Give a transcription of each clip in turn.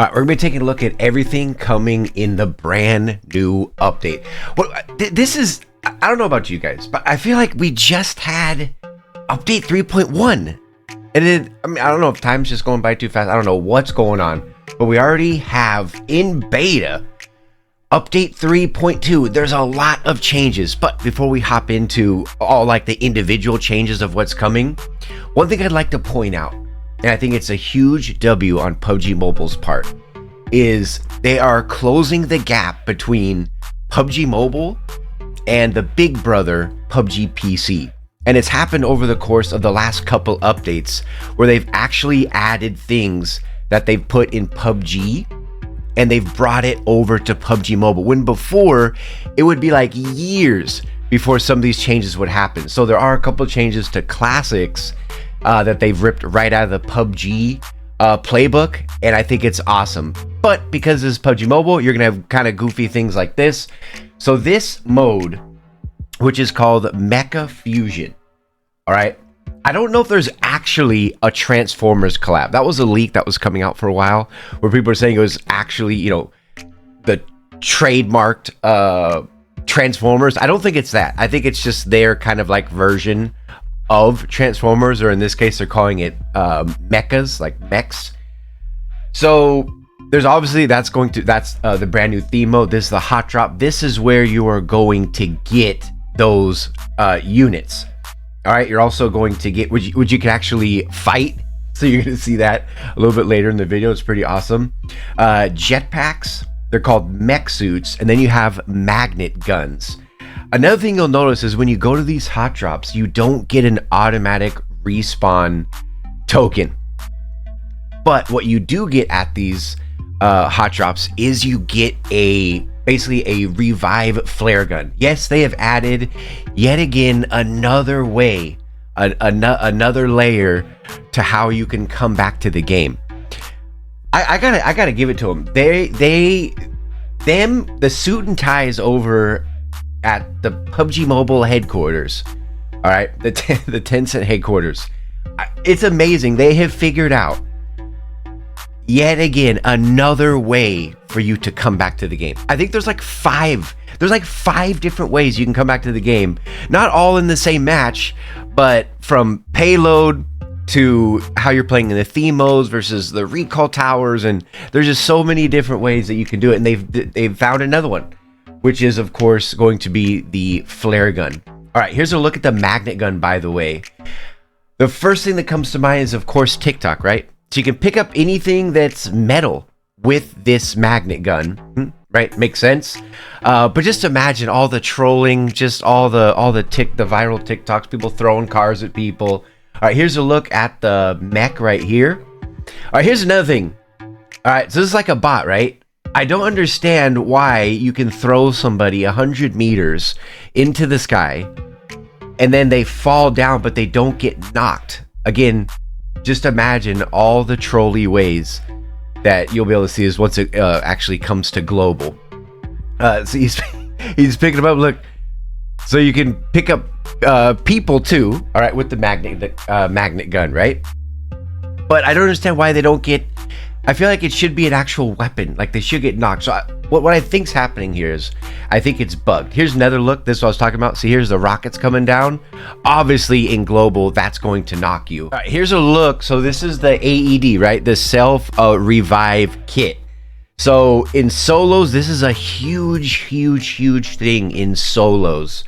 All right, we're gonna be taking a look at everything coming in the brand new update. This is, I don't know about you guys, but I feel like we just had update 3.1. And I don't know if time's just going by too fast. I don't know what's going on, but we already have in beta update 3.2. There's a lot of changes, but before we hop into all like the individual changes of what's coming, one thing I'd like to point out, and I think it's a huge W on PUBG Mobile's part, is they are closing the gap between PUBG Mobile and the big brother PUBG PC. And it's happened over the course of the last couple updates where they've actually added things that they've put in PUBG and they've brought it over to PUBG Mobile, when before it would be like years before some of these changes would happen. So there are a couple of changes to classics that they've ripped right out of the PUBG playbook, and I think it's awesome. But because this is PUBG Mobile, you're gonna have kind of goofy things like this. So this mode, which is called Mecha Fusion, all right, I don't know if there's actually a Transformers collab. That was a leak that was coming out for a while where people were saying it was actually, you know, the trademarked Transformers. I don't think it's that. I think it's just their kind of like version of Transformers, or in this case they're calling it mechas, like mechs. So there's obviously that's the brand new theme mode. This is the hot drop. This is where you are going to get those units. All right, you're also going to get which you can actually fight. So you're going to see that a little bit later in the video. It's pretty awesome. Jetpacks, they're called mech suits, and then you have magnet guns. Another thing you'll notice is when you go to these hot drops, you don't get an automatic respawn token. But what you do get at these hot drops is you get basically a revive flare gun. Yes, they have added yet again another way, another layer to how you can come back to the game. I gotta give it to them. The suit and ties over at the PUBG Mobile headquarters, all right, the Tencent headquarters. It's amazing. They have figured out yet again another way for you to come back to the game. I think there's like five different ways you can come back to the game. Not all in the same match, but from payload to how you're playing in the theme modes versus the recall towers, and there's just so many different ways that you can do it. And they've found another one, which is of course going to be the flare gun. All right, here's a look at the magnet gun, by the way. The first thing that comes to mind is of course TikTok, right? So you can pick up anything that's metal with this magnet gun, right? Makes sense. But just imagine all the trolling, just all the viral TikToks, people throwing cars at people. All right, here's a look at the mech right here. All right, here's another thing. All right, so this is like a bot, right? I don't understand why you can throw somebody 100 meters into the sky and then they fall down, but they don't get knocked. Again, just imagine all the trolley ways that you'll be able to see is once it actually comes to global. So he's picking them up. Look, so you can pick up people too. All right, with the magnet gun, right? But I don't understand why they don't get. I feel like it should be an actual weapon. Like they should get knocked. So what I think's happening here is I think it's bugged. Here's another look. This is what I was talking about. See, here's the rockets coming down. Obviously in global, that's going to knock you. All right, here's a look. So this is the AED, right? The self revive kit. So in solos, this is a huge thing in solos.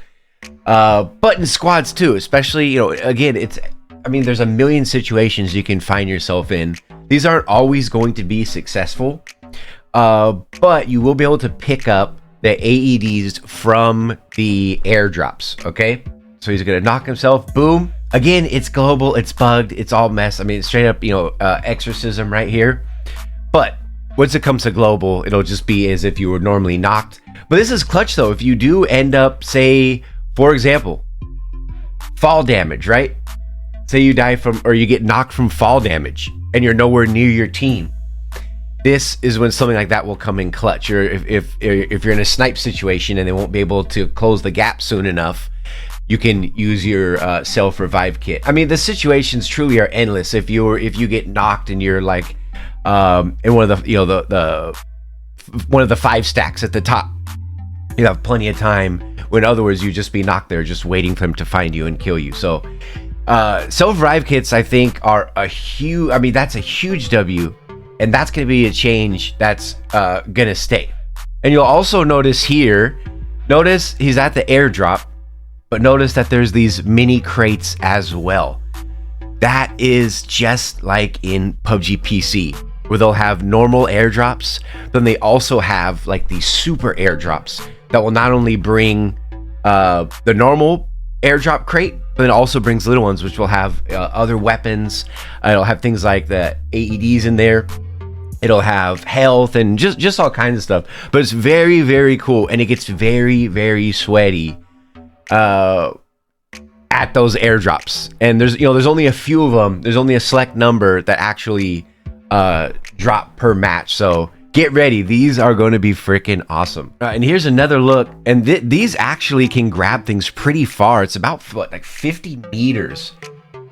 But in squads too, especially, you know, again, there's a million situations you can find yourself in. These aren't always going to be successful, but you will be able to pick up the AEDs from the airdrops, okay? So he's going to knock himself, boom. Again, it's global, it's bugged, it's all mess. I mean, it's straight up, you know, exorcism right here. But once it comes to global, it'll just be as if you were normally knocked. But this is clutch though. If you do end up, say, for example, fall damage, right? Say you die or you get knocked from fall damage and you're nowhere near your team. This is when something like that will come in clutch. Or if you're in a snipe situation and they won't be able to close the gap soon enough, you can use your self revive kit. I mean, the situations truly are endless. If you get knocked and you're like in one of the, the one of the 5 stacks at the top. You have plenty of time. When in other words, you just be knocked there, just waiting for them to find you and kill you. So self-revive kits, I think, are a huge. I mean, that's a huge W, and that's going to be a change that's going to stay. And you'll also notice here. Notice he's at the airdrop, but notice that there's these mini crates as well. That is just like in PUBG PC, where they'll have normal airdrops, then they also have like these super airdrops that will not only bring the normal airdrop crate, but it also brings little ones, which will have other weapons. It'll have things like the AEDs in there. It'll have health and just all kinds of stuff. But it's very, very cool, and it gets very, very sweaty at those airdrops. And there's only a few of them. There's only a select number that actually drop per match. So get ready. These are going to be freaking awesome. And here's another look. And these actually can grab things pretty far. It's about like 50 meters.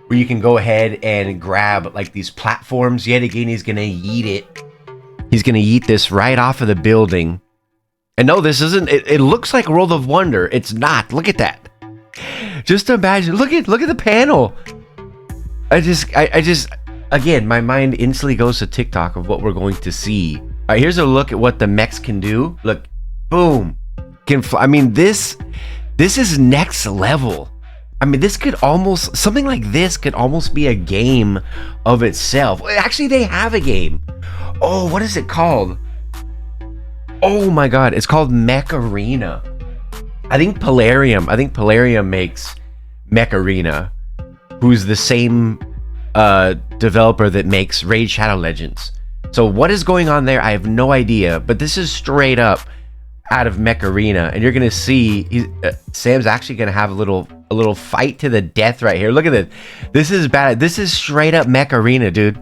Where you can go ahead and grab like these platforms. Yet again, he's gonna yeet it. He's gonna yeet this right off of the building. And no, this isn't. It looks like World of Wonder. It's not. Look at that. Just imagine. Look at the panel. I just again, my mind instantly goes to TikTok of what we're going to see. All right, here's a look at what the mechs can do. Look, boom, can fly. I mean, this is next level. I mean, this could almost, something like this could almost be a game of itself. Actually, they have a game. Oh, what is it called? Oh my God, it's called Mech Arena. I think Polarium makes Mech Arena, who's the same developer that makes Raid Shadow Legends. So what is going on there? I have no idea, but this is straight up out of Mech Arena, and you're gonna see Sam's actually gonna have a little fight to the death right here. Look at this. This is bad. This is straight up Mech Arena, dude.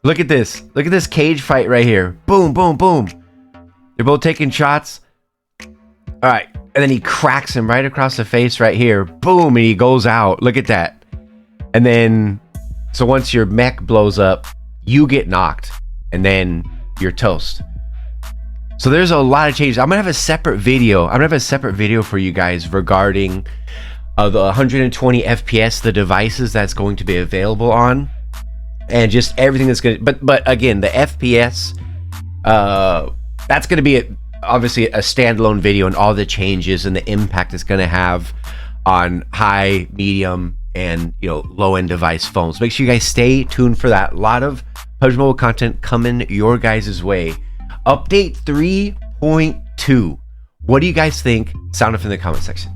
Look at this. Look at this cage fight right here. Boom, boom, boom. They're both taking shots. All right, and then he cracks him right across the face right here. Boom, and he goes out. Look at that. And then, so once your mech blows up, you get knocked, and then you're toast. So there's a lot of changes. I'm gonna have a separate video. For you guys regarding the 120 FPS, the devices that's going to be available on, and just everything that's gonna. But again, the FPS, that's gonna be obviously a standalone video, and all the changes and the impact it's gonna have on high, medium, and low end device phones. Make sure you guys stay tuned for that. A lot of PUBG Mobile content coming your guys' way. Update 3.2. What do you guys think? Sound off in the comment section.